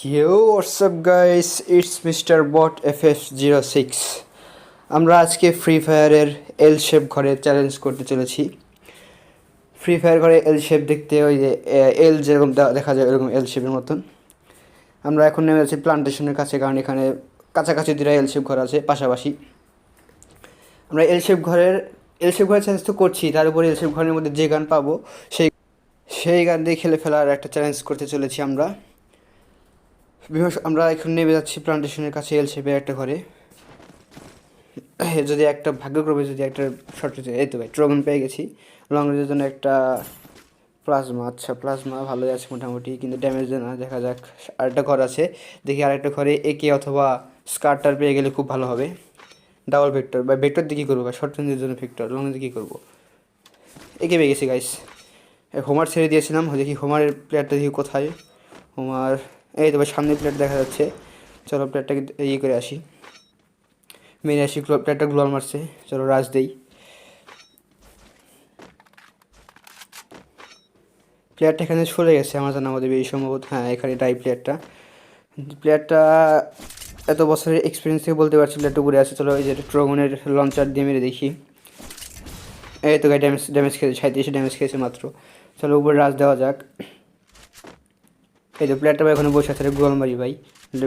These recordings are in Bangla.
Yo, what's up guys? It's Mr. Bot FF06. আমরা আজকে ফ্রি ফায়ারের এল শেপ ঘরে চ্যালেঞ্জ করতে চলেছি। ফ্রি ফায়ার ঘরে এল শেপ দেখতে ওই যে এল যেরকম দেখা যায় এরকম এল শেপের মতন। আমরা এখন নেমে যাচ্ছি প্লান্টেশনের কাছে, কারণ এখানে কাছাকাছি দুটো এল শেপ ঘর আছে পাশাপাশি। আমরা এল শেপ ঘরের চ্যালেঞ্জ তো করছি, তার উপরে এল শেপ ঘরের মধ্যে যে গান পাবো সেই গান দিয়ে খেলে ফেলার একটা চ্যালেঞ্জ করতে চলেছি আমরা। আমরা এখন নেমে যাচ্ছি প্লান্টেশনের কাছে এল শেপের একটা ঘরে। যদি একটা ভাগ্যক্রমে যদি একটা শর্ট এই তো ভাই ট্রগন পেয়ে গেছি। লং রেঞ্জের জন্য একটা প্লাজমা, আচ্ছা প্লাজমা ভালোই আছে মোটামুটি, কিন্তু ড্যামেজ দেয় না। দেখা যাক, আরেকটা ঘর আছে, দেখি আরেকটা ঘরে একে অথবা স্কার্টার পেয়ে গেলে খুব ভালো হবে। ডাবল ভেক্টর বা ভেক্টর দিয়ে কী করবো ভাই, শর্ট রেঞ্জের জন্য ভেক্টর, লং রেঞ্জে কী করবো। একে পেয়ে গেছি গাইস। হোমার ছেড়ে দিয়েছিলাম, দেখি হোমারের প্লেয়ারটা দেখি কোথায়। হোমার এই তো ভাই সামনে প্লেয়ার দেখা যাচ্ছে। চলো প্লেয়ারটাকে ইয়ে করে আসি, মেরে আসি। প্লেয়ারটা গ্লোয়াল মারছে, চলো রাজ দেই। প্লেয়ারটা এখানে সরে গেছে আমার জানা মধ্যে এই সম্ভবত, হ্যাঁ এখানে টাই প্লেয়ারটা এত বছরের এক্সপিরিয়েন্স থেকে বলতে পারছি প্লেয়ারটা উপরে আছে। চলো এই যে ট্রগনের লঞ্চার দিয়ে মেরে দেখি। এই তো গাই ড্যামেজ খেয়েছে, 37 ড্যামেজ খেয়েছে মাত্র। চলো উপরে রাজ দেওয়া যাক। এই তো প্লেয়ারটা ভাই এখানে বসে আছে, গ্লোয়াল মারি ভাই,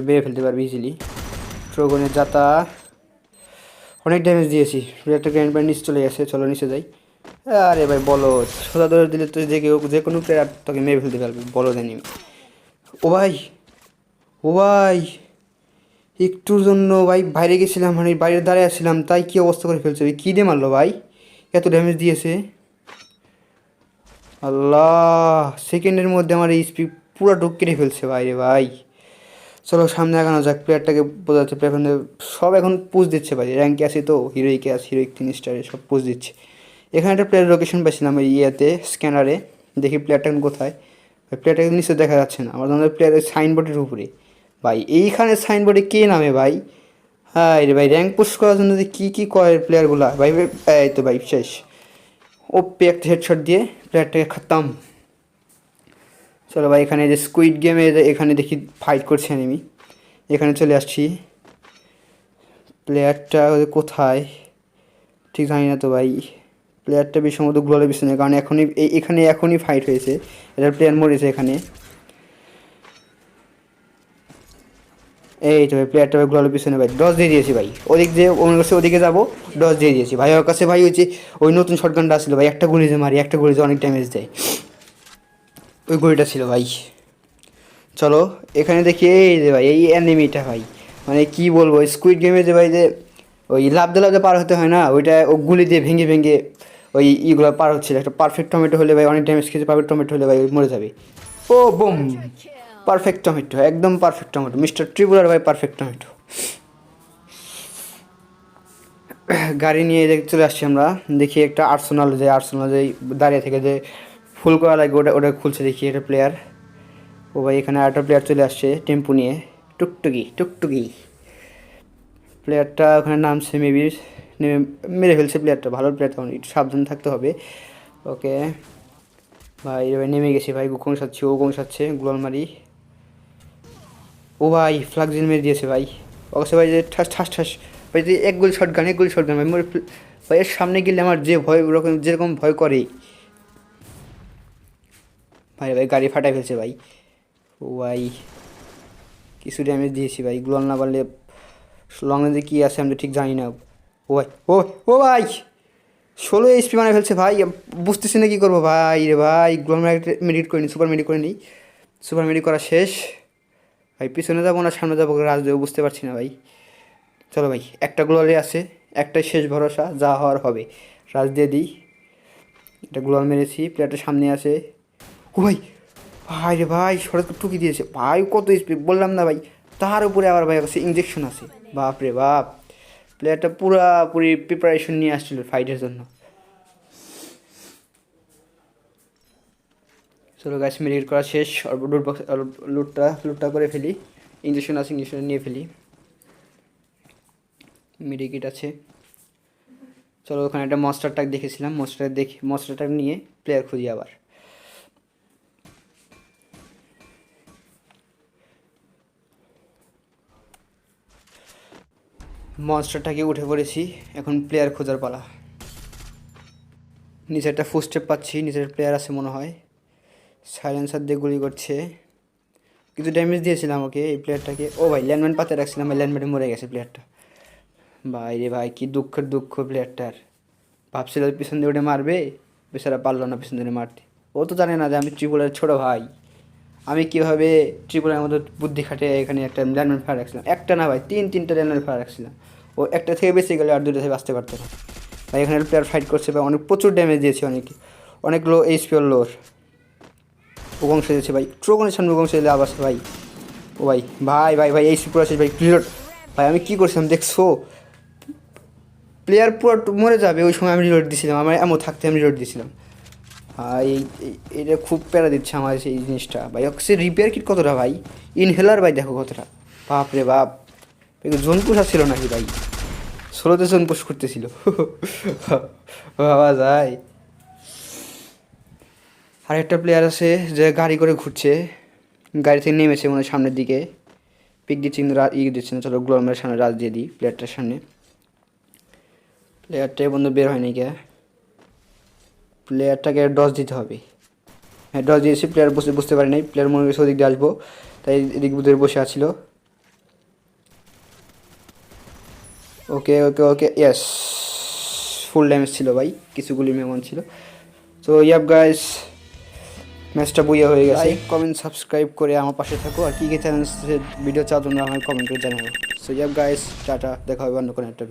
বেয়ে ফেলতে পারবে ইজিলি। ট্রগনের যাতা অনেক ড্যামেজ দিয়েছি, প্লেয়ারটা গ্র্যান্ড প্যান্ট নিচে চলে গেছে। চলো নিচে যাই। আরে ভাই বলো, সোজা ধরে দিলে তো যে কোনো প্লেয়ার তোকে মেরে ফেলতে পারবে, বলো জানি। ও ভাই, ও ভাই, একটুর জন্য ভাই বাইরে গেছিলাম, মানে বাইরে দাঁড়িয়ে আসছিলাম, তাই কী অবস্থা করে ফেলছে ভাই, কী দিয়ে মারলো ভাই, এত ড্যামেজ দিয়েছে। আল্লাহ, সেকেন্ডের মধ্যে আমার এই স্পিড পুরো ঢুক কেটে ফেলছে বাইরে ভাই। চলো সামনে আগানো যাক। প্লেয়ারটাকে বোঝা যাচ্ছে প্লেয়ার সব এখন পুশ দিচ্ছে ভাই, র্যাঙ্কে আছে তো, হিরোইকে আছে, হিরোইক 3 স্টারে সব পুশ দিচ্ছে। এখানে একটা প্লেয়ার লোকেশন পাইছিলাম এই ইয়েতে স্ক্যানারে, দেখি প্লেয়ারটা এখন কোথায়। প্লেয়ারটাকে নিচে দেখা যাচ্ছে না, আমার ধরনের প্লেয়ারের সাইনবোর্ডের উপরে ভাই। এইখানে সাইনবোর্ডে কে নামে ভাই? হ্যাঁ রে ভাই, র্যাঙ্ক পুশ করার জন্য যে কী কী করে প্লেয়ারগুলা ভাই। এই তো ভাই শেষ, ওপি একটা হেডশট দিয়ে প্লেয়ারটাকে খতম। চলো ভাই এখানে যে স্কুইড গেমে এখানে দেখি ফাইট করছে এনিমি, এখানে চলে আসছি। প্লেয়ারটা কোথায় ঠিক জানি না তো ভাই। প্লেয়ারটা বেশ সম্ভবত গ্লোয়ালের পিছনে, কারণ এখনই ফাইট হয়েছে, এটার প্লেয়ার মরেছে এখানে। এই তো ভাই প্লেয়ারটা ভাই গ্লোয়ালের পিছনে ভাই, ডজ দিয়ে দিয়েছি ভাই। ওর কাছে ওদিকে যাবো, ডজ দিয়ে দিয়েছি ভাই। ওর কাছে ভাই ওই নতুন শটগানটা ছিল ভাই, একটা গুলি যে মারি, একটা গুলি যে অনেক ড্যামেজ দেয়, ওই গুলিটা ছিল ভাই। চলো এখানে দেখি এই যে ভাই এই অ্যানিমিটা ভাই, মানে কি বলবো, স্কুইড গেমে যে ভাই যে ওই লাফতে পার হতে হয় না, ওইটা ও গুলি দিয়ে ভেঙে ভেঙে ওই ইগুলো পার হচ্ছিল। একটা পারফেক্ট টমেটো হলে ভাই অনেক ড্যামেজ খেয়েছে, পারফেক্ট টমেটো হলে ভাই মরে যাবে। ও বুম, পারফেক্ট টমেটো, একদম পারফেক্ট টমেটো, মিস্টার ট্রিপুলার ভাই পারফেক্ট টমেটো। গাড়ি নিয়ে চলে আসছি আমরা, দেখি একটা আর্সেনাল যে দাঁড়িয়ে থেকে যে ফুল করা লাগে ওটা খুলছে, দেখি একটা প্লেয়ার। ও ভাই এখানে আরেকটা প্লেয়ার চলে আসছে টেম্পু নিয়ে, টুকটুকি প্লেয়ারটা ওখানে নামছে, মেবি নেমে মেরে ফেলছে প্লেয়ারটা। ভালো প্লেয়ার, তখন একটু সাবধান থাকতে হবে। ওকে ভাই, এবার নেমে গেছি ভাই, ও কংসাচ্ছে গ্লোয়াল মারি। ও ভাই ফ্লাগজিন মেরে দিয়েছে ভাই। অবশ্য ভাই যে ঠাস ভাই, যে এক গোল শটগান ভাই মরে ভাই। এর সামনে গেলে আমার যে ভয়, ওরকম যেরকম ভয় করে ভাই। গাড়ি ফাটাই ফেলছে ভাই। ও ভাই কিছু ড্যামেজ দিয়েছি ভাই, গ্লোয়াল না পারলে লং রেঞ্জে কী আছে আমি তো ঠিক জানি না। ও ভাই, ও ভাই 16 এইচপি মানে ফেলছে ভাই, বুঝতেছি না কী করবো ভাই রে ভাই। গ্লোয়াল মেডিট করে নিই, সুপার মেডিট করা শেষ ভাই। পিছনে যাবো না সামনে যাবো, রাজ দেবো বুঝতে পারছি না ভাই। চলো ভাই, একটা গ্লোয়ালে আছে, একটাই শেষ ভরসা, যা হওয়ার হবে। রাজ দিয়ে দিই, এটা গ্লোয়াল মেরেছি, প্লেয়ারটা সামনে আছে। ও ভাই, ভাই রে ভাই সড়ক টুকি দিয়েছে ভাই, কত স্পিড বললাম না ভাই। তার উপরে আবার ভাই কাছে ইঞ্জেকশন আছে, বাপ রে বাপ। প্লেয়ারটা পুরাপুরি প্রিপারেশন নিয়ে আসছিল ফাইটের জন্য। চলো গাছ মেডিকেট করা শেষ, লুটটা করে ফেলি। ইঞ্জেকশন আছে, ইঞ্জেকশন নিয়ে ফেলি, মেডিকেট আছে। চলো ওখানে একটা মনস্টার ট্রাক দেখেছিলাম, মনস্টার ট্রাক নিয়ে প্লেয়ার খুঁজি আবার। মনস্টারটাকে উঠে পড়েছি, এখন প্লেয়ার খোঁজার পালা। নিচে একটা ফুটস্টেপ পাচ্ছি, নিচের প্লেয়ার আছে মনে হয়। সাইলেন্সার দিয়ে গুলি করছে, কিছু ড্যামেজ দিয়েছিলাম ওকে এই প্লেয়ারটাকে। ও ভাই ল্যান্ডম্যান পাতে রাখছিলাম, ভাই ল্যান্ডম্যানে মরে গেছে প্লেয়ারটা। ভাই রে ভাই, কী দুঃখের দুঃখ প্লেয়ারটার। ভাবছিল পিছন দিয়ে ওটা মারবে, বেচারা পারলো না পিছন দিয়ে মারতে। ও তো জানে না যে আমি ত্রিপুরার ছোটো ভাই, আমি কীভাবে ত্রিপুরার মতো বুদ্ধি খাটে এখানে একটা ল্যান্ডম্যান ফায়ার রাখছিলাম। একটা না ভাই, তিনটা ল্যান্ডম্যান ফায়ার রাখছিলাম। ও একটা থেকে বেঁচে গেলে আর দুটো থেকে বাঁচতে পারতো না ভাই। এখানে প্লেয়ার ফাইট করছে ভাই, অনেক প্রচুর ড্যামেজ দিয়েছে, অনেক লো এইচপি ওর লোর। উগংশ দিয়েছে ভাই, ট্রোগনের সামনে উগংশ দিলে আবার ভাই। ও ভাই ভাই ভাই ভাই এইচপি পুরো শেষ ভাই, রিলোড। ভাই আমি কী করছিলাম দেখছো, প্লেয়ার পুরো মরে যাবে ওই সময় আমি রিলোড দিয়েছিলাম, আমার এমন থাকতে আমি রিলোড দিয়েছিলাম। এই এটা খুব প্যারা দিচ্ছে আমার সেই জিনিসটা ভাই। সে রিপেয়ার কিট কতটা ভাই, ইনহেলার ভাই দেখো কতটা, বাপ রে বাপ। জোন পুষ ছিল নাকি ভাই, ষোলোতে জোন পুষ করতেছিল ভাবা যায়। আরেকটা প্লেয়ার আছে যে গাড়ি করে ঘুরছে, গাড়ি থেকে নেমেছে মনে হয় সামনের দিকে, পিক দিচ্ছে কিন্তু দিচ্ছে না। চলো গ্লোমের সামনে রাজ দিয়ে দিই প্লেয়ারটার সামনে। প্লেয়ারটাই বন্ধু বের হয়নি কে, প্লেয়ারটাকে ডস দিতে হবে। হ্যাঁ ডস দিয়েছি, প্লেয়ার বুঝতে পারি নাই, প্লেয়ার মনে করেছে ওদিক দিয়ে আসবো, তাই এদিক বুধের বসে আছিল। ওকে ওকে ওকে ইয়েস, ফুল ড্যামেজ ছিল ভাই, কিছু গুলি মেমন ছিল। তো ইয়াপ গাইস, ম্যাচটা বইয়া হয়ে গেছে। লাইক কমেন্ট সাবস্ক্রাইব করে আমার পাশে থাকো, আর কী কী চ্যানেল ভিডিও চাও তোমরা আমাকে কমেন্ট করে জানাবো। সো ইয়াপ গাইস, টাটা, দেখা হবে অন্য কোনো একটা